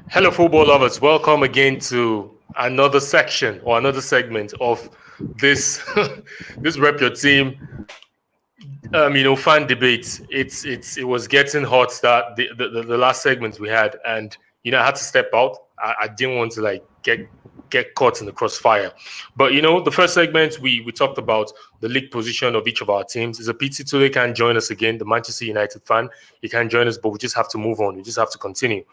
Hello, football lovers. Welcome again to another section or another segment of this this Rep Your Team, fan debate. It was getting hot that the last segment we had, and I had to step out. I didn't want to get caught in the crossfire. But the first segment we talked about the league position of each of our teams. It's a pity Tule can't join us again, the Manchester United fan. He can't join us, but we just have to move on. We just have to continue.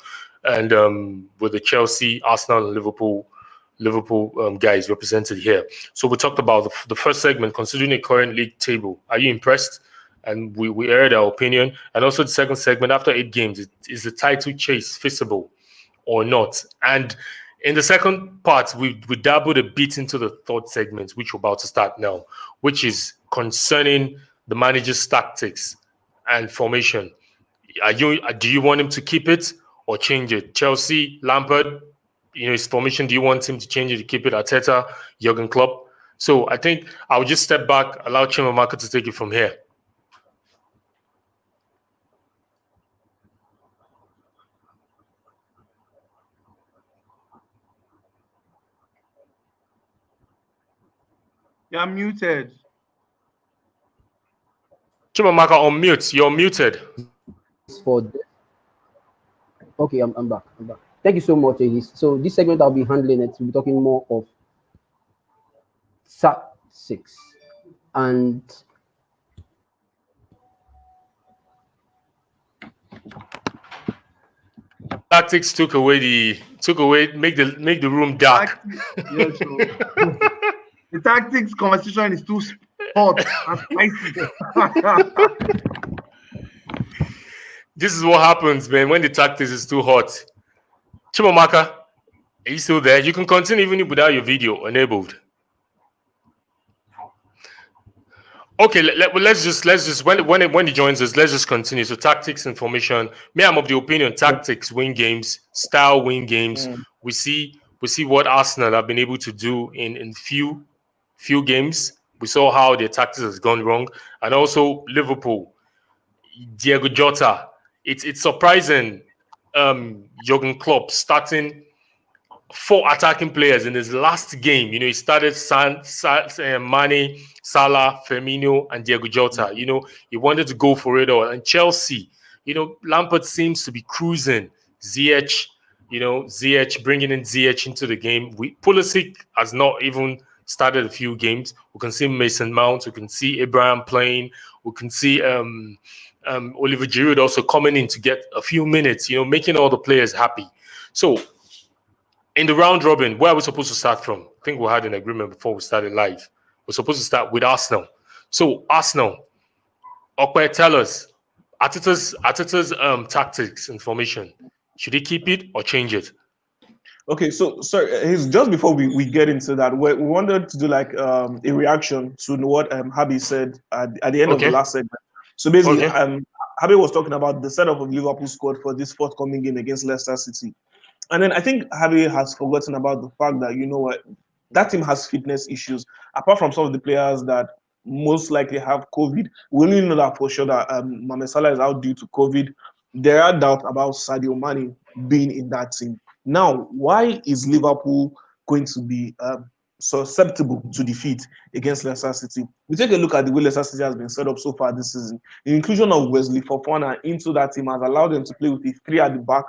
And with the Chelsea, Arsenal, and Liverpool guys represented here. So we talked about the first segment, considering the current league table. Are you impressed? And we aired our opinion. And also the second segment, after 8 games, is the title chase feasible or not? And in the second part, we dabbled a bit into the third segment, which we're about to start now, which is concerning the manager's tactics and formation. Do you want him to keep it or change it? Chelsea, Lampard, his formation, do you want him to change it, to keep it? Arteta, Jurgen Klopp. So I think I'll just step back, allow Chimamaka to take it from here. You're muted. Chimamaka, on mute. You're muted. Okay, I'm back. Thank you so much, Ehis. So this segment I'll be handling it. We'll be talking more of tactics and tactics make the room dark. Yes, the tactics conversation is too hot and spicy. This is what happens, man, when the tactics is too hot. Chimamaka, are you still there? You can continue even without your video enabled. Okay, let's just when he joins us, let's just continue. So tactics and formation. Me, I'm of the opinion tactics win games, style win games. We see what Arsenal have been able to do in few games. We saw how their tactics has gone wrong, and also Liverpool, Diego Jota. It's surprising. Jurgen Klopp starting 4 attacking players in his last game. He started Mane, Salah, Firmino, and Diego Jota. He wanted to go for it all. And Chelsea, Lampard seems to be cruising. Ziyech, bringing in Ziyech into the game. Pulisic has not even started a few games. We can see Mason Mount. We can see Abraham playing. We can see Oliver Giroud also coming in to get a few minutes, making all the players happy. So in the round robin, where are we supposed to start from? I think we had an agreement before we started live. We're supposed to start with Arsenal. So Arsenal, Okwe, tell us, Arteta's tactics and formation. Should he keep it or change it? Okay, so sorry, just before we get into that, we wanted to do like a reaction to what Harbey said at the end of the last segment. So basically, Harbey was talking about the setup of Liverpool squad for this forthcoming game against Leicester City. And then I think Harbey has forgotten about the fact that, that team has fitness issues. Apart from some of the players that most likely have COVID, we only know that for sure that Mohamed Salah is out due to COVID. There are doubts about Sadio Mane being in that team. Now, why is Liverpool going to be susceptible to defeat against Leicester City? We take a look at the way Leicester City has been set up so far this season. The inclusion of Wesley Fofana into that team has allowed them to play with a 3 at the back,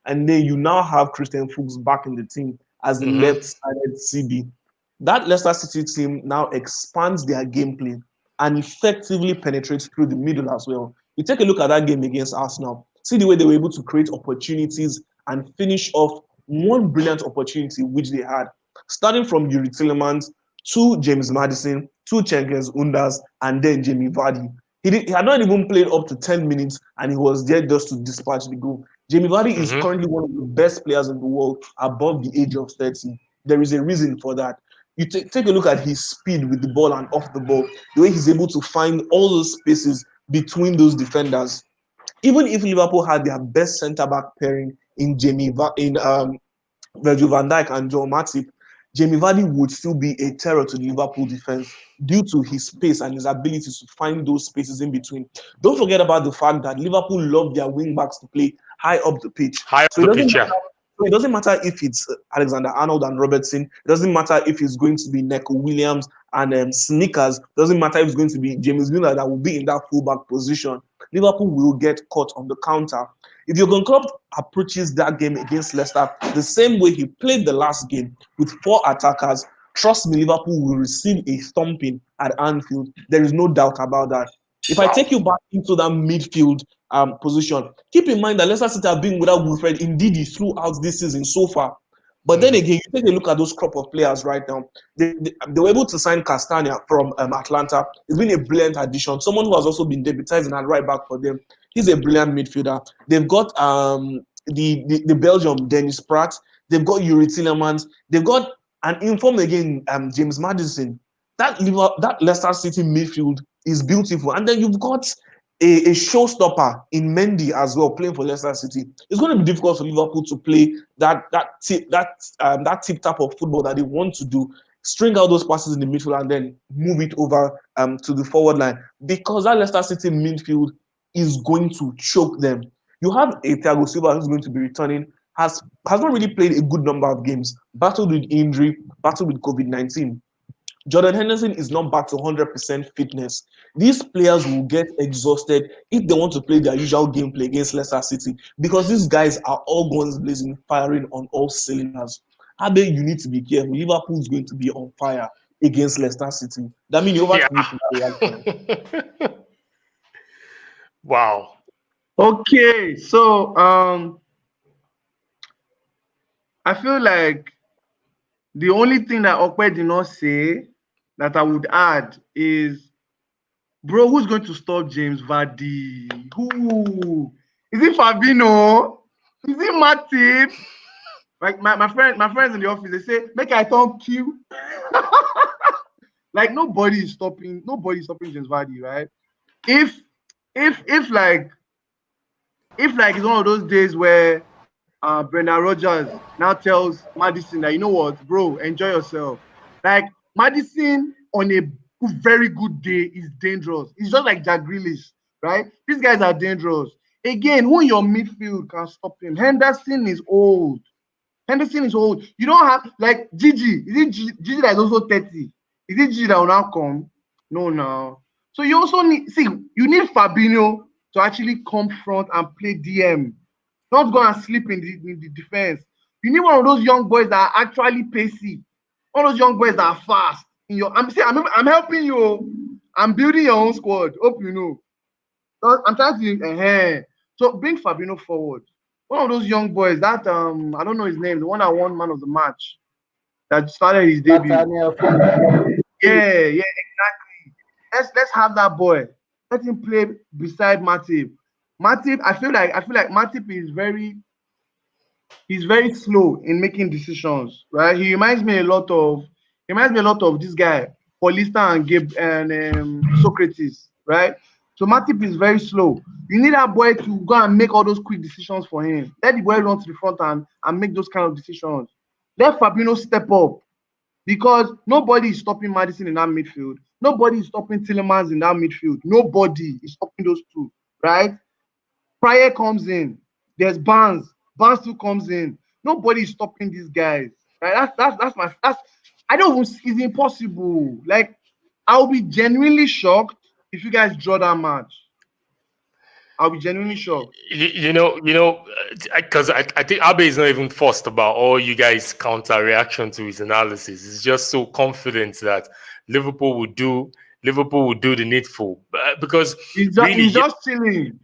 and then you now have Christian Fuchs back in the team as the left-sided CB. That Leicester City team now expands their gameplay and effectively penetrates through the middle as well. You take a look at that game against Arsenal. See the way they were able to create opportunities and finish off one brilliant opportunity which they had, starting from Yuri Tillemans to James Maddison to Cengiz Undas and then Jamie Vardy. He had not even played up to 10 minutes and he was there just to dispatch the goal. Jamie Vardy is currently one of the best players in the world above the age of 30. There is a reason for that. You take a look at his speed with the ball and off the ball, the way he's able to find all those spaces between those defenders. Even if Liverpool had their best centre-back pairing in Virgil van Dijk and Joel Matip, Jamie Vardy would still be a terror to the Liverpool defense due to his pace and his ability to find those spaces in between. Don't forget about the fact that Liverpool love their wing backs to play high up the pitch. So it doesn't matter if it's Alexander-Arnold and Robertson. It doesn't matter if it's going to be Neco Williams and Sneakers. It doesn't matter if it's going to be James Milner that will be in that fullback position. Liverpool will get caught on the counter. If Jurgen Klopp approaches that game against Leicester the same way he played the last game with 4 attackers, trust me, Liverpool will receive a thumping at Anfield. There is no doubt about that. If I take you back into that midfield position, keep in mind that Leicester City have been without Wilfred Ndidi throughout this season so far. But then again, you take a look at those crop of players right now. They were able to sign Castagna from Atlanta. It's been a brilliant addition. Someone who has also been debutizing at right back for them. He's a brilliant midfielder. They've got the Belgium Dennis Pratt. They've got Yuri Tillemans. They've got an informed again James Maddison. That Leicester City midfield is beautiful. And then you've got a showstopper in Mendy as well, playing for Leicester City. It's going to be difficult for Liverpool to play that tip-tap of football that they want to do, string out those passes in the midfield and then move it over to the forward line, because that Leicester City midfield is going to choke them. You have a Thiago Silva who's going to be returning, has not really played a good number of games, battled with injury, battled with COVID-19. Jordan Henderson is not back to 100% fitness. These players will get exhausted if they want to play their usual gameplay against Leicester City, because these guys are all guns blazing, firing on all cylinders. Harbey, you need to be careful. Liverpool is going to be on fire against Leicester City. That means over to you. Wow. Okay, so I feel like the only thing that Okwe did not say that I would add is, bro, who's going to stop James Vardy? Who? Is it Fabinho? Is it Matip? Like my friends in the office, they say, make I turn Q. Like nobody is stopping James Vardy, right? If like it's one of those days where Brendan Rodgers now tells Maddison that, you know what, bro, enjoy yourself. Like Maddison on a very good day is dangerous. It's just like Jack Grealish, right? These guys are dangerous. Again, who in your midfield can stop him? Henderson is old. You don't have like Gigi. Is it Gigi that is also 30? Is it Gigi that will now come? No. So you also need you need Fabinho to actually come front and play DM. Not go and sleep in the defense. You need one of those young boys that are actually pacey. One of those young boys that are fast. I'm helping you. I'm building your own squad. Hope you know. So I'm trying to so bring Fabinho forward. One of those young boys that I don't know his name, the one that won man of the match, that started his debut. Yeah, exactly. Let's have that boy. Let him play beside Matip. I feel like Matip is very slow in making decisions, right? He reminds me a lot of this guy, Paulista and Gabe and Socrates, right? So Matip is very slow. You need that boy to go and make all those quick decisions for him. Let the boy run to the front and make those kind of decisions. Let Fabinho step up, because nobody is stopping Maddison in that midfield. Nobody is stopping Tillemans in that midfield. Nobody is stopping those two, right? Pryor comes in. There's Barnes. Barnes too comes in. Nobody is stopping these guys, right? I don't. It's impossible. Like, I'll be genuinely shocked if you guys draw that match. I'll be genuinely shocked. You know, because I think Abe is not even fussed about all you guys' counter reaction to his analysis. He's just so confident that Liverpool will do the needful, because he's just chilling.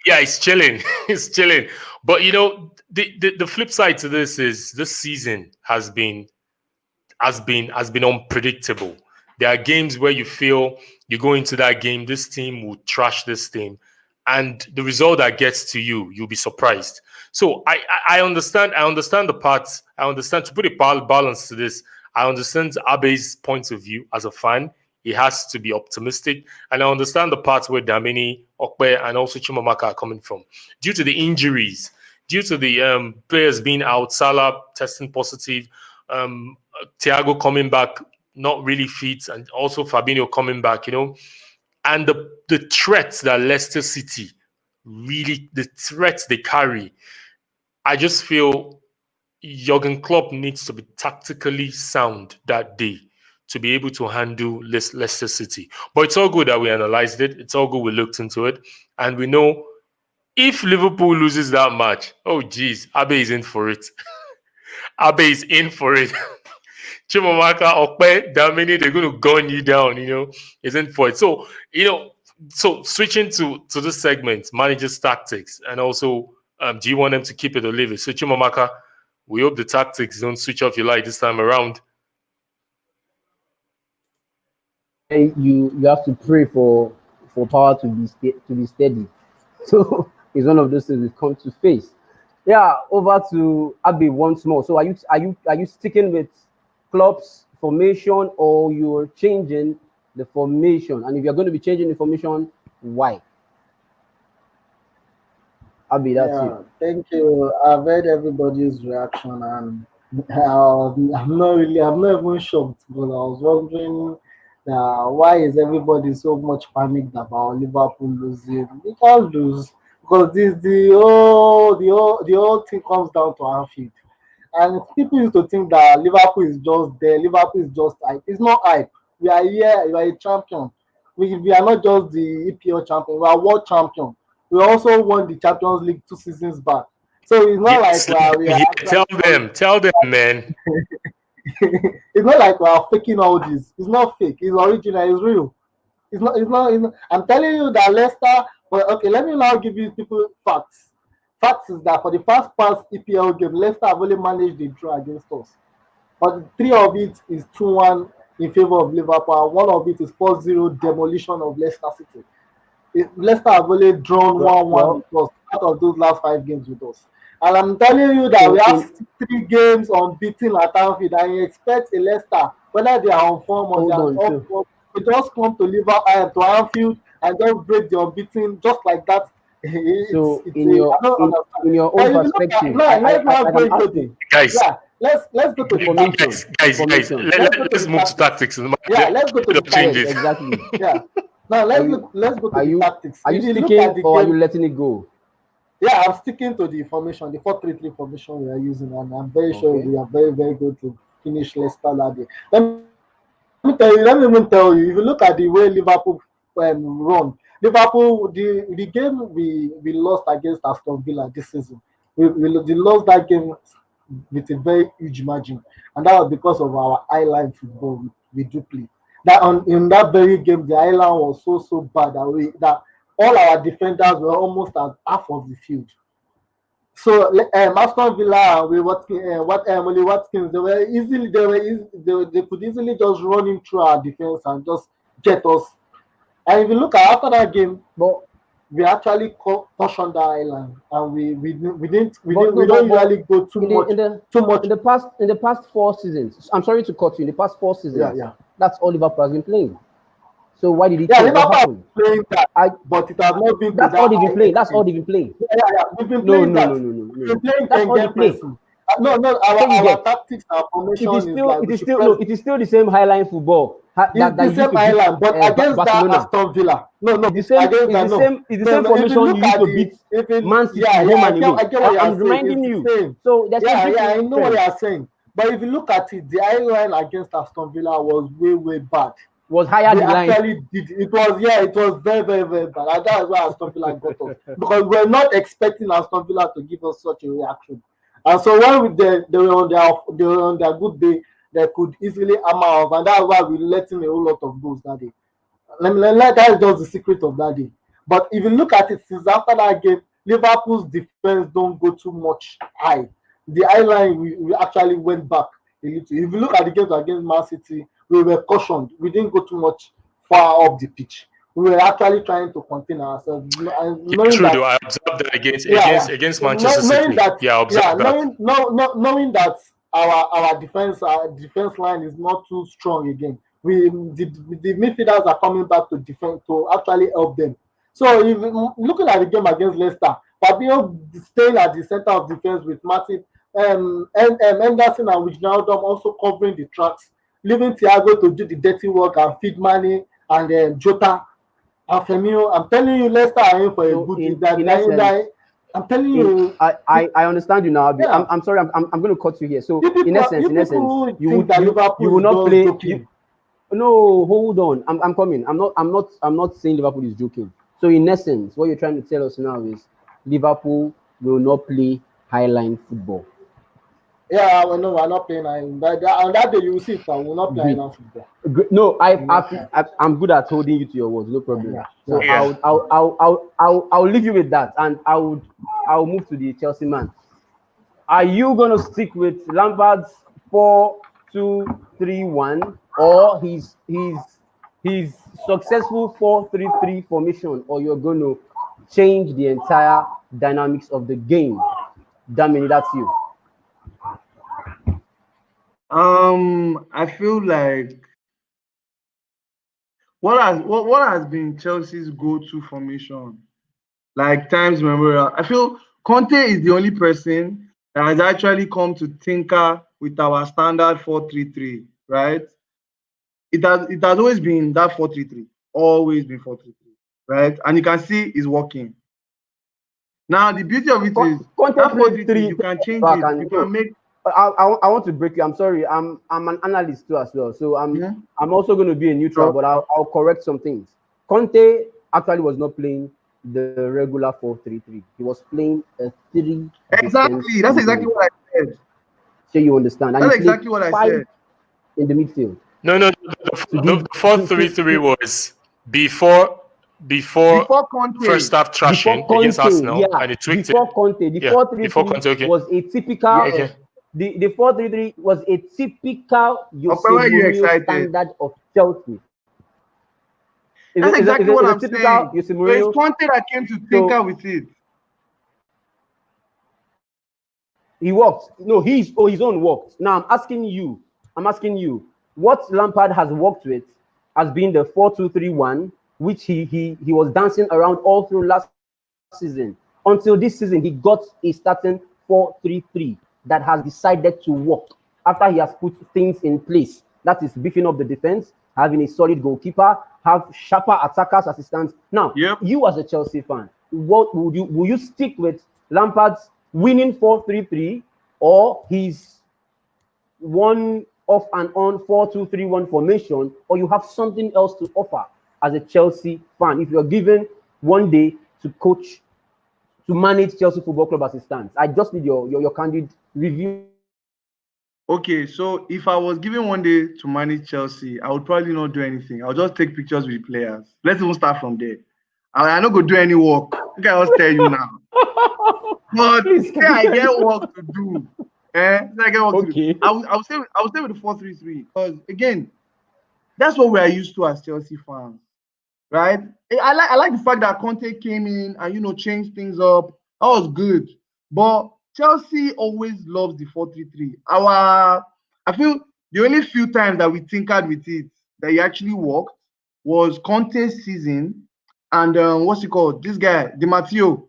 Yeah, he's chilling. He's chilling. But you know, the flip side to this is this season has been unpredictable. There are games where you feel you go into that game, this team will trash this team, and the result that gets to you, you'll be surprised. So I understand the parts. I understand, to put a balance to this, I understand Abe's point of view as a fan. He has to be optimistic, and I understand the parts where Damini, Okwe, and also Chimamaka are coming from. Due to the injuries, due to the players being out, Salah testing positive, Thiago coming back not really fit, and also Fabinho coming back, you know, and the threats that Leicester City the threats they carry, I just feel Jurgen Klopp needs to be tactically sound that day to be able to handle Leicester City. But it's all good that we analyzed it. It's all good we looked into it. And we know if Liverpool loses that match, oh geez, Abe is in for it. Abe is in for it. Chimamaka, Okpe, Damini, they're going to gun you down, is in for it. So, so switching to this segment, managers' tactics, and also, do you want them to keep it or leave it? So, Chimamaka, we hope the tactics don't switch off your light this time around. You have to pray for power to be steady. So it's one of those things we've come to face. Yeah, over to Abe once more. So are you sticking with Klopp's formation, or you're changing the formation? And if you're going to be changing the formation, why? Abe, that's you. Thank you. I've heard everybody's reaction, and I'm not even shocked, but I was wondering why is everybody so much panicked about Liverpool losing? We can't lose, because the whole thing comes down to Anfield. And people used to think that Liverpool is just there. Liverpool is just hype. It's not hype. We are here. We are a champion. We are not just the EPL champion. We are world champion. We also won the Champions League 2 seasons back. So it's not we are. Tell them, man. It's not like we are faking all this. It's not fake. It's original. It's real. It's not. I'm telling you that Leicester. But okay, let me now give you people facts. Facts is that for the first past EPL game, Leicester have only managed the draw against us. But 3 of it is 2-1 in favor of Liverpool, and 1 of it is 4-0 demolition of Leicester City. Leicester have only drawn 1-1 with us out of those last 5 games with us. And I'm telling you that we have 3 games unbeaten at Anfield, and you expect a Leicester, whether they are on form or they are off form, to just come to Liverpool to Anfield and just break the unbeaten just like that. So in your own perspective, let's go to the tactics. Guys, let's move to tactics. Let's go to the changes. Exactly. Yeah. Now let's go to the tactics. Are you sticking or are you letting it go? Yeah, I'm sticking to the formation, the 4-3-3 formation we are using, and I'm very sure we are very, very good to finish Leicester that day. Let me even tell you, if you look at the way Liverpool run, Liverpool, the game we lost against Aston Villa this season, we lost that game with a very huge margin, and that was because of our eye-line football we do play. In that very game, the eye-line was so bad that all our defenders were almost at half of the field. So Aston Villa with Watkins, they could easily just run in through our defense and just get us. And if you look at after that game, we actually cautioned the island, and we don't usually go too much. In the past 4 seasons, I'm sorry to cut you. In the past 4 seasons, that's all Liverpool has been playing. So why did he? Yeah, Liverpool playing that, but it has not been. That's all they've been playing. That's all they've been playing. Yeah, we've been playing that. No. We've been playing that's all they play. No, our tactics, our formation it is still the same highline football. It's the same highline, but against Barcelona. that Aston Villa. No, it's the same formation you used to beat Man City home and away. I'm reminding you. So that's I know what you are saying. But if you look at it, the highline against Aston Villa was way bad. Was higher than line. It was very, very, very bad. And that's why Aston Villa got us. Because we're not expecting Aston Villa to give us such a reaction. And so when they were on their good day, they could easily hammer us, and that's why we let in a whole lot of goals that day. That is just the secret of that day. But if you look at it, since after that game, Liverpool's defense don't go too much high. The high line we actually went back a little. If you look at the games against Man City, we were cautioned. We didn't go too much far up the pitch. We were actually trying to contain ourselves. True, though. I observed that against Manchester City. Knowing that our defense line is not too strong again. The midfielders are coming back to defend to actually help them. So if looking at the game against Leicester, Fabio staying at the center of defense with Martin and Henderson and Wijnaldum also covering the tracks, leaving Thiago to do the dirty work and feed Mane and Jota and Firmino. I'm telling you, Leicester are in for a good day. I'm telling you. I understand you now. Yeah. I'm sorry. I'm going to cut you here. So in essence, you will not play. No, hold on. I'm coming. I'm not saying Liverpool is joking. So in essence, what you're trying to tell us now is Liverpool will not play highline football. Yeah, well, no, we're not playing. On that day, you will see it. We're not playing highline football. No, I'm good at holding you to your words. No problem. Yeah. So Yeah. I'll leave you with that, and I'll move to the Chelsea man. Are you gonna stick with Lampard's 4-2-3-1 or his successful 4-3-3 formation, or you're gonna change the entire dynamics of the game? Damini, that's you. I feel like what has been Chelsea's go-to formation, like times memorial. I feel Conte is the only person that has actually come to tinker with our standard 4-3-3, right? It has always been that 4-3-3, always been 4-3-3, right? And you can see it's working. Now the beauty of it is that 4-3-3, you can change it. You can make. I want to break you. I'm sorry. I'm an analyst too as well. So I'm also going to be a neutral, but I'll correct some things. Conte actually was not playing the regular 4-3-3. He was playing a 3. Exactly. That's exactly what I said. So you understand? And that's exactly what I said. In the midfield. No. The 4-3-3 was before Conte. first half trashing against Arsenal, and it tweaked before Conte. The 4-3-3 was a typical. Yes. The 4-3-3 was a typical standard of Chelsea. That's exactly what I'm saying. It's Conte that came to tinker with it. He worked. No, his own worked. Now I'm asking you, what Lampard has worked with has been the 4-2-3-1, which he was dancing around all through last season. Until this season, he got a starting 4-3-3 that has decided to work after he has put things in place. That is beefing up the defense, having a solid goalkeeper, have sharper attackers, assistants. Now, you as a Chelsea fan, what will you stick with Lampard's winning 4-3-3 or his one off and on 4-2-3-1 formation, or you have something else to offer as a Chelsea fan if you're given one day to coach, to manage Chelsea Football Club as it stands? I just need your candid review. Okay, so if I was given one day to manage Chelsea, I would probably not do anything. I'll just take pictures with the players. Let's even start from there. I'm not going to do any work. I can just tell you now. But I get work to do. I get work to do. I'll stay with the 4-3-3 because again, that's what we are used to as Chelsea fans, right? I like the fact that Conte came in and changed things up. That was good, but Chelsea always loves the 4-3-3. I feel the only few times that we tinkered with it that it actually worked was Conte's season and what's it called? This guy, Di Matteo,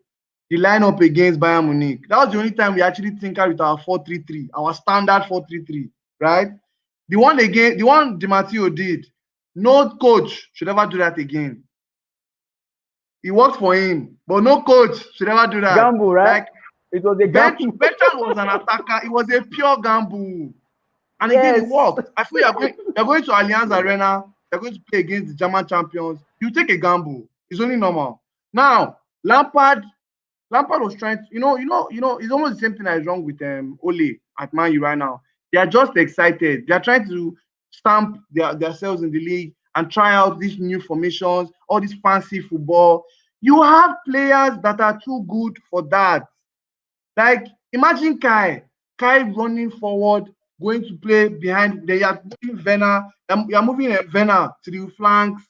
the lineup against Bayern Munich. That was the only time we actually tinkered with our 4-3-3, our standard 4-3-3, right? The one Di Matteo did, no coach should ever do that again. It worked for him, but no coach should ever do that. Gamble, right? Like, it was a gamble. Bertrand was an attacker. It was a pure gamble. And again, it worked. I feel you're going to Allianz Arena. You're going to play against the German champions. You take a gamble. It's only normal. Now, Lampard was trying to, it's almost the same thing that is wrong with Ole at Man U right now. They are just excited. They are trying to stamp themselves in the league and try out these new formations, all this fancy football. You have players that are too good for that. Like, imagine Kai running forward, going to play behind. They are moving Werner. You are moving Werner to the flanks.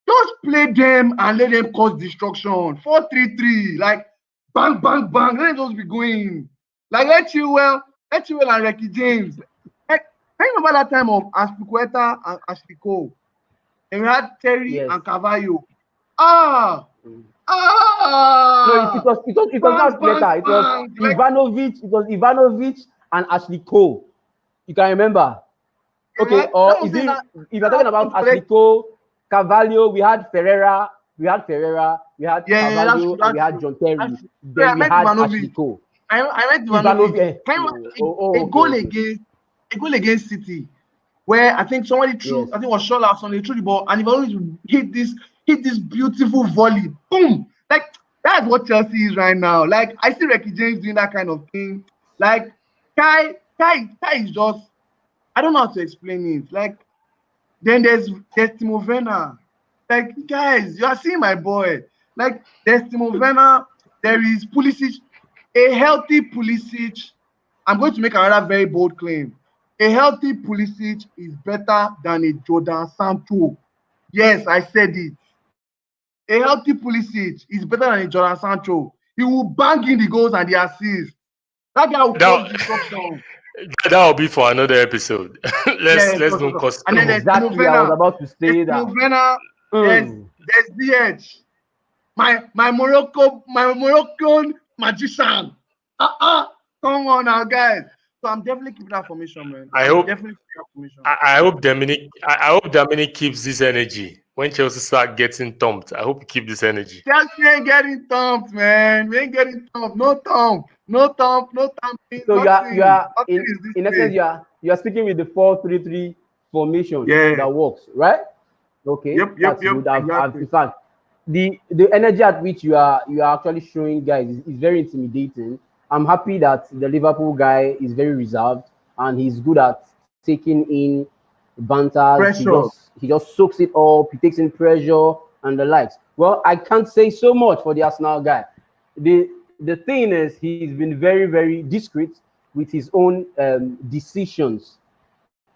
Just play them and let them cause destruction. 4-3-3, like bang, bang, bang. Let them just be going. Like let Chilwell and Ricky James. Like, I remember that time of Aspilicueta and Ashley Cole. And we had Terry and Carvalho. No, it was not later. It was Ivanovic. It was Ivanovic and Ashley Cole. You can remember. Okay, or if you're talking about Ashley Cole, Carvalho, we had Ferreira. We We had Yeah, that's true. Carvalho, and we had John Terry. That's true. Then I we meant had Ivanovic. Ashley Cole. I meant Ivanovic. Ivanovic. Can you a goal against City, where I think somebody threw, I think it was Shola, somebody threw the ball, and Ivanovic hit this beautiful volley. Boom! Like that's what Chelsea is right now. Like I see Ricky James doing that kind of thing. Like Kai is just, I don't know how to explain it. Like then there's Timo Werner. Like guys, you are seeing my boy. Like there's Timo Werner. There is Pulisic. A healthy Pulisic. I'm going to make another very bold claim. A healthy Pulisic is better than a Jordan Sancho. Yes, I said it. A healthy Pulisic is better than a Jordan Sancho. He will bang in the goals and the assists. That guy will cause disruption. That will be for another episode. let's don't cost. And then there's Timo Werner. I was about to say that. Timo Werner. There's DH. My Moroccan magician. Come on now, guys. So I'm definitely keeping that formation, man. I hope Damini keeps this energy when Chelsea start getting thumped. I hope he keep this energy. Chelsea ain't getting thumped, man. We ain't getting thumped. No thump. So you are in essence you are speaking with the 4-3-3 formation that works, right? Okay. Yep. Good. In fact, the energy at which you are actually showing, guys, is very intimidating. I'm happy that the Liverpool guy is very reserved and he's good at taking in banter. He just soaks it up. He takes in pressure and the likes. Well, I can't say so much for the Arsenal guy. The thing is, he's been very, very discreet with his own decisions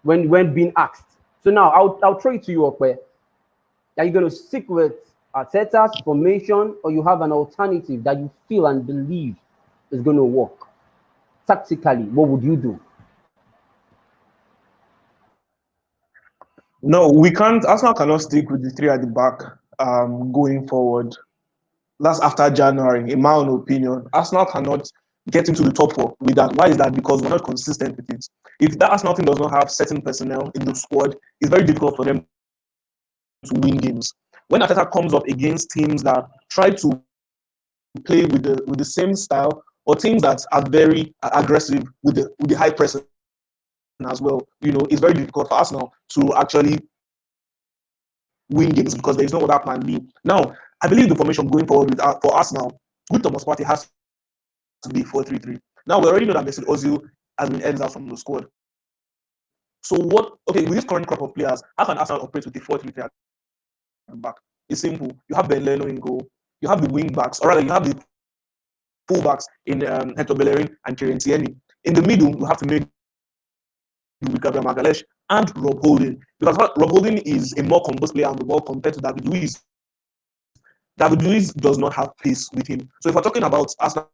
when being asked. So now I'll throw it to you, Okwe. Are you going to stick with Arteta's formation, or you have an alternative that you feel and believe is going to work? Tactically, what would you do? No, we can't. Arsenal cannot stick with the three at the back going forward. That's after January, in my own opinion. Arsenal cannot get into the top four with that. Why is that? Because we're not consistent with it. If that Arsenal team does not have certain personnel in the squad, it's very difficult for them to win games. When Arteta comes up against teams that try to play with the same style, or teams that are very aggressive with the high pressing as well, it's very difficult for Arsenal to actually win games because there is no other plan B. Now, I believe the formation going forward for Arsenal with Thomas Partey has to be 4-3-3. Now, we already know that Mesut Ozil has been exiled from the squad. So with this current crop of players, how can Arsenal operate with the 4-3-3 at the back? It's simple. You have Ben Leno in goal. You have the wing backs, or rather, you have the full backs in Hector Bellerin and Kieran Tierney. In the middle, you have to make with Gabriel Magalhaes and Rob Holding, because Rob Holding is a more composed player on the ball compared to David Luiz. David Luiz does not have pace with him. So if we're talking about Arsenal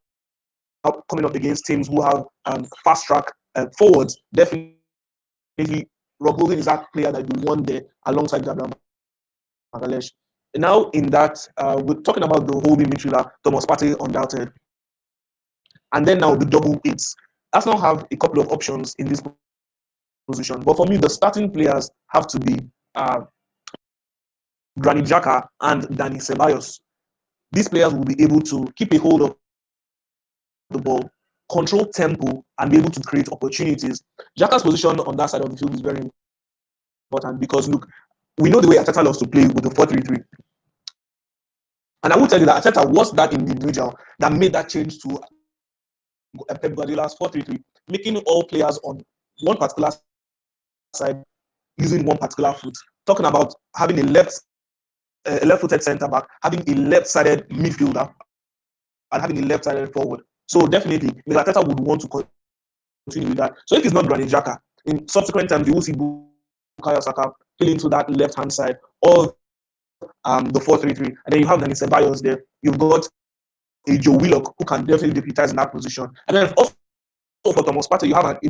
coming up against teams who have fast track forwards, definitely Rob Holding is that player that you want there alongside Gabriel Magalhaes. Now in that, we're talking about the holding midfielder, Thomas Partey, undoubted. And then now the double eights. Arsenal have a couple of options in this position. But for me, the starting players have to be Granit Xhaka and Dani Ceballos. These players will be able to keep a hold of the ball, control tempo, and be able to create opportunities. Xhaka's position on that side of the field is very important because, look, we know the way Arteta loves to play with the 4-3-3. And I will tell you that Arteta was that individual that made that change to Pep Guardiola's 4-3-3, making all players on one particular side using one particular foot. Talking about having a left-footed centre back, having a left-sided midfielder, and having a left-sided forward. So definitely, Mr. Arteta would want to continue with that. So if it's not Granit Xhaka, in subsequent times you will see Bukayo Saka fill into that left-hand side of the 4-3-3, and then you have Dani Ceballos there. You've got a Joe Willock who can definitely deputize in that position, and then also for Thomas Partey, you have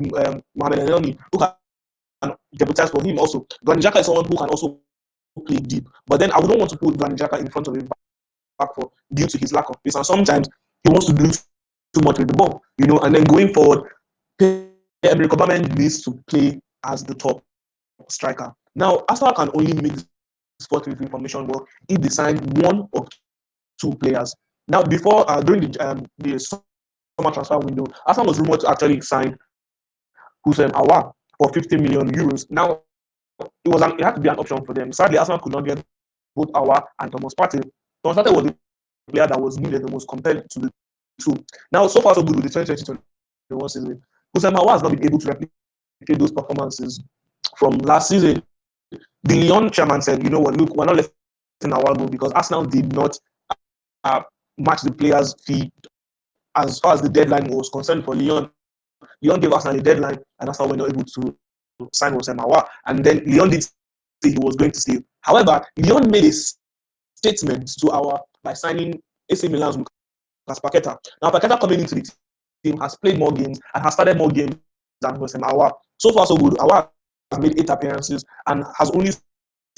Mohamed Elneny who can deputize for him also. Granit Xhaka is someone who can also play deep, but then I wouldn't want to put Granit Xhaka in front of him back four due to his lack of pace, and sometimes he wants to do too much with the ball, and then going forward, Emre Aubameyang needs to play as the top striker. Now, Arsenal can only make this 4-3-3 formation work if they sign one or two players. Now, before during the summer transfer window, Arsenal was rumored to actually sign Houssem Aouar for 50 million euros. Now, it had to be an option for them. Sadly, Arsenal could not get both Aouar and Thomas Partey. Thomas Partey was the player that was needed the most compared to the two. Now, so far so good with the 2020-21 season. Houssem Aouar has not been able to replicate those performances from last season. The Lyon chairman said, you know what, look, we're not letting Aouar go because Arsenal did not match the players' fee as far as the deadline was concerned for Lyon. Lyon gave Arsenal a deadline, and Arsenal were not able to sign Houssem Aouar. And then Lyon did say he was going to stay. However, Lyon made a statement to Aouar by signing AC Milan's Lucas Paqueta. Now, Paqueta coming into the team has played more games and has started more games than Houssem Aouar. So far, so good. Aouar has made 8 appearances and has only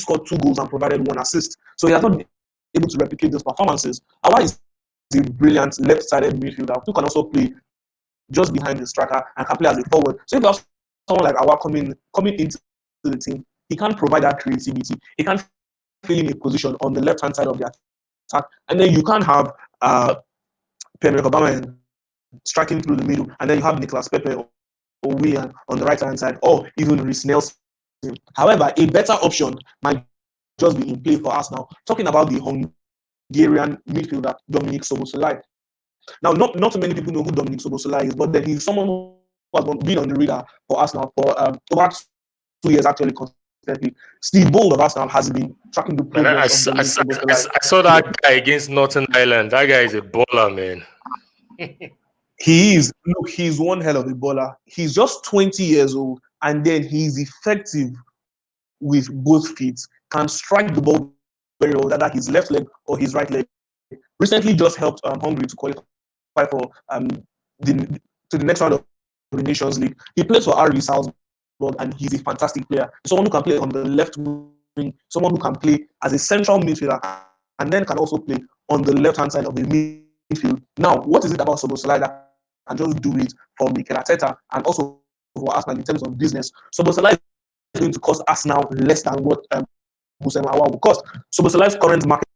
scored 2 goals and provided 1 assist. So he has not been able to replicate those performances. Aouar is a brilliant left-sided midfielder who can also play just behind the striker and can play as a forward. So if you have someone like Aouar coming into the team, he can provide that creativity. He can fill in a position on the left-hand side of the attack, and then you can have Pierre-Emerick Aubameyang striking through the middle, and then you have Nicolas Pepe or Willian on the right-hand side, or even Reece Nelson. However, a better option might just be in play for us now. Talking about the Hungarian midfielder Dominik Szoboszlai. Now, not too many people know who Dominik Szoboszlai is, but then he's someone who has been on the radar for Arsenal for over 2 years actually consistently. Steve Bold of Arsenal has been tracking the progress of Dominik Szoboszlai. I saw that guy against Northern Ireland. That guy is a baller, man. He is. Look, he's one hell of a baller. He's just 20 years old, and then he's effective with both feet. Can strike the ball very well, whether his left leg or his right leg. Recently, just helped Hungary to qualify for the next round of the Nations League. He plays for RB Salzburg, and he's a fantastic player. Someone who can play on the left wing, someone who can play as a central midfielder, and then can also play on the left-hand side of the midfield. Now, what is it about Szoboszlai that can just do it for Mikel Arteta and also for Arsenal in terms of business? Szoboszlai is going to cost Arsenal less than what Houssem Aouar will cost. Szoboszlai's current market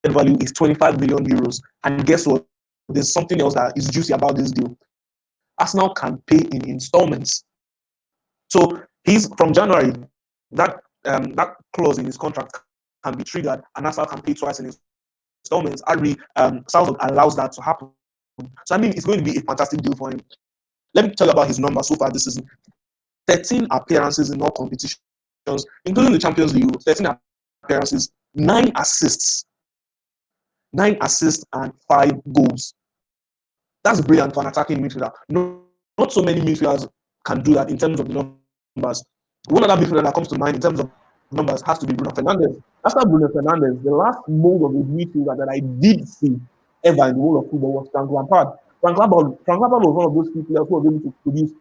value is 25 million euros. And guess what? There's something else that is juicy about this deal. Arsenal can pay in installments. So he's from January. That clause in his contract can be triggered, and Arsenal can pay twice in installments. RB Salzburg allows that to happen. So I mean, it's going to be a fantastic deal for him. Let me tell you about his numbers so far this season. 13 appearances in all competitions, including the Champions League. 13 appearances, 9 assists. 9 assists and 5 goals. That's brilliant for an attacking midfielder. Not so many midfielders can do that in terms of the numbers. One other midfielder that comes to mind in terms of numbers has to be Bruno Fernandes. After Bruno Fernandes, the last mold of a midfielder that I did see ever in the world of football was Frank Lampard. Frank Lampard was one of those players who was able to produce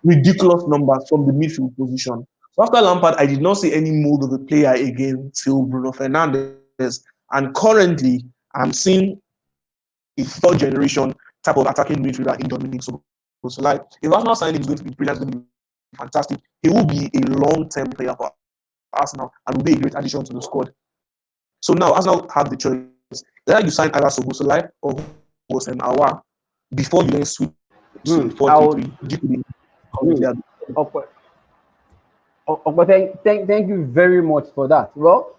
ridiculous numbers from the midfield position. So after Lampard, I did not see any mold of a player again till Bruno Fernandes. And currently, I'm seeing a third generation type of attacking midfielder in Dominik Szoboszlai. If Arsenal signing is going to be brilliant, going to be fantastic, he will be a long-term player for Arsenal and will be a great addition to the squad. So now Arsenal have the choice. Either you sign either Szoboszlai or Houssem Aouar before you then switch to 4-3-3. Thank you very much for that. Well,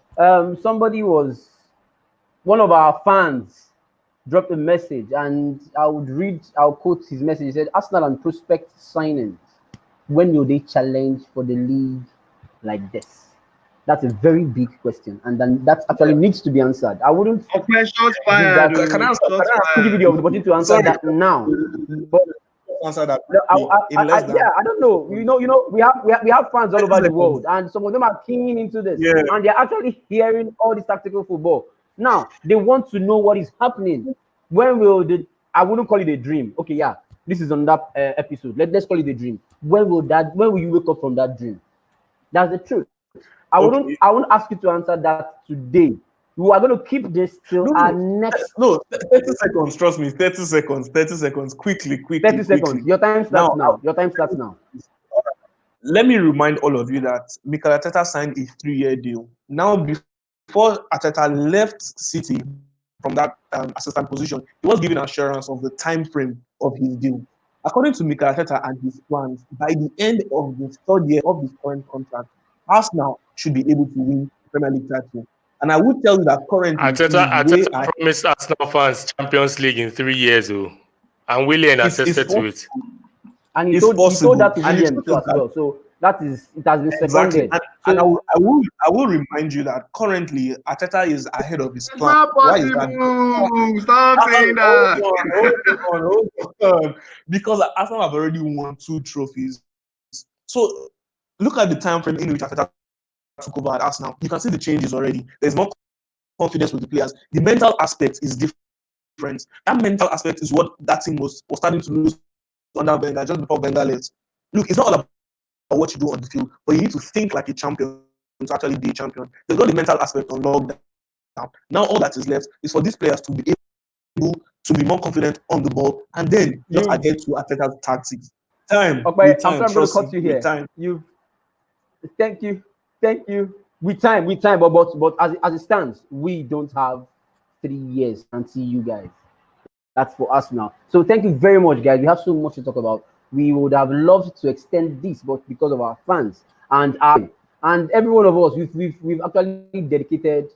one of our fans dropped a message, and I'll quote his message. He said, Arsenal and prospect signings, when will they challenge for the league like this? That's a very big question, and then that actually needs to be answered. I wouldn't Can I give you the opportunity to answer that now. But answer that. I don't know. You know, we have fans all over the world, and some of them are keen into this, and they're actually hearing all this tactical football. Now they want to know what is happening. When will I wouldn't call it a dream. Okay, yeah, this is on that episode. Let's call it a dream. When will you wake up from that dream? That's the truth. I won't ask you to answer that today. We are going to keep this till our next. 30 seconds. Trust me. 30 seconds. 30 seconds. Quickly. 30 seconds. Your time starts now. Your time starts now. Let me remind all of you that Mikel Arteta signed a 3-year deal. Now, before Arteta left City, from that assistant position, he was given assurance of the time frame of his deal. According to Mikel Arteta and his plans, by the end of the third year of his current contract, Arsenal should be able to win the Premier League title. And I would tell you that currently Arteta promised Arsenal fans Champions League in 3 years, and Willian attested to it. And he told that to William too as well. So that is, it has been seconded. Exactly. And I will remind you that currently Arteta is ahead of his plan. Not possible. Stop saying that. Hold on. Because Arsenal have already won 2 trophies. So look at the time frame in which Arteta took over at Arsenal. You can see the changes already. There's more confidence with the players. The mental aspect is different. That mental aspect is what that team was starting to lose under Wenger, just before Wenger left. Look, it's not all about what you do on the field, but you need to think like a champion to actually be a champion. There's got the mental aspect on lockdown. Now all that is left is for these players to be able to be more confident on the ball and then just adhere to Arteta's tactics. I'm going to cut you here. Thank you. With time, but as it stands, we don't have 3 years until you guys. That's for us now. So thank you very much, guys. We have so much to talk about. We would have loved to extend this, but because of our fans and every one of us, we've actually dedicated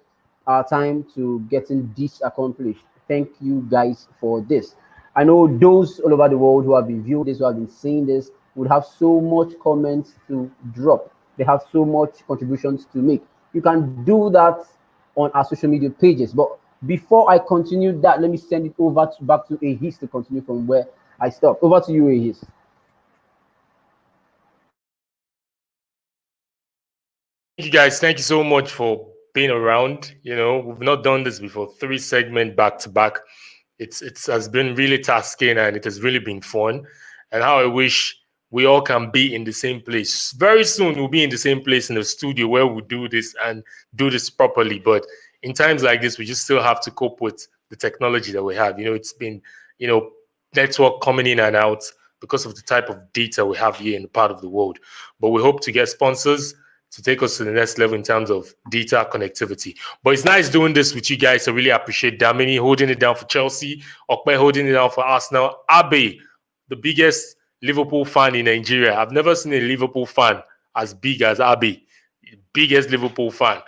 our time to getting this accomplished. Thank you guys for this. I know those all over the world who have been viewing this, who have been seeing this, would have so much comments to drop. They have so much contributions to make. You can do that on our social media pages. But before I continue that, let me send it over back to Ehis to continue from where I stopped. Over to you, Ehis. Thank you, guys. Thank you so much for being around. You know, we've not done this before. 3 segments back to back. It has been really tasking and it has really been fun. And how I wish we all can be in the same place. Very soon we'll be in the same place in the studio where we'll do this and do this properly. But in times like this, we just still have to cope with the technology that we have. You know, it's been, network coming in and out because of the type of data we have here in the part of the world. But we hope to get sponsors to take us to the next level in terms of data connectivity. But it's nice doing this with you guys. I really appreciate Damini holding it down for Chelsea, Okpe holding it down for Arsenal, Harbey, the biggest Liverpool fan in Nigeria. I've never seen a Liverpool fan as big as Harbey, biggest Liverpool fan.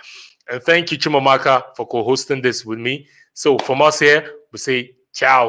And thank you, Chimamaka, for co-hosting this with me. So from us here, we say ciao.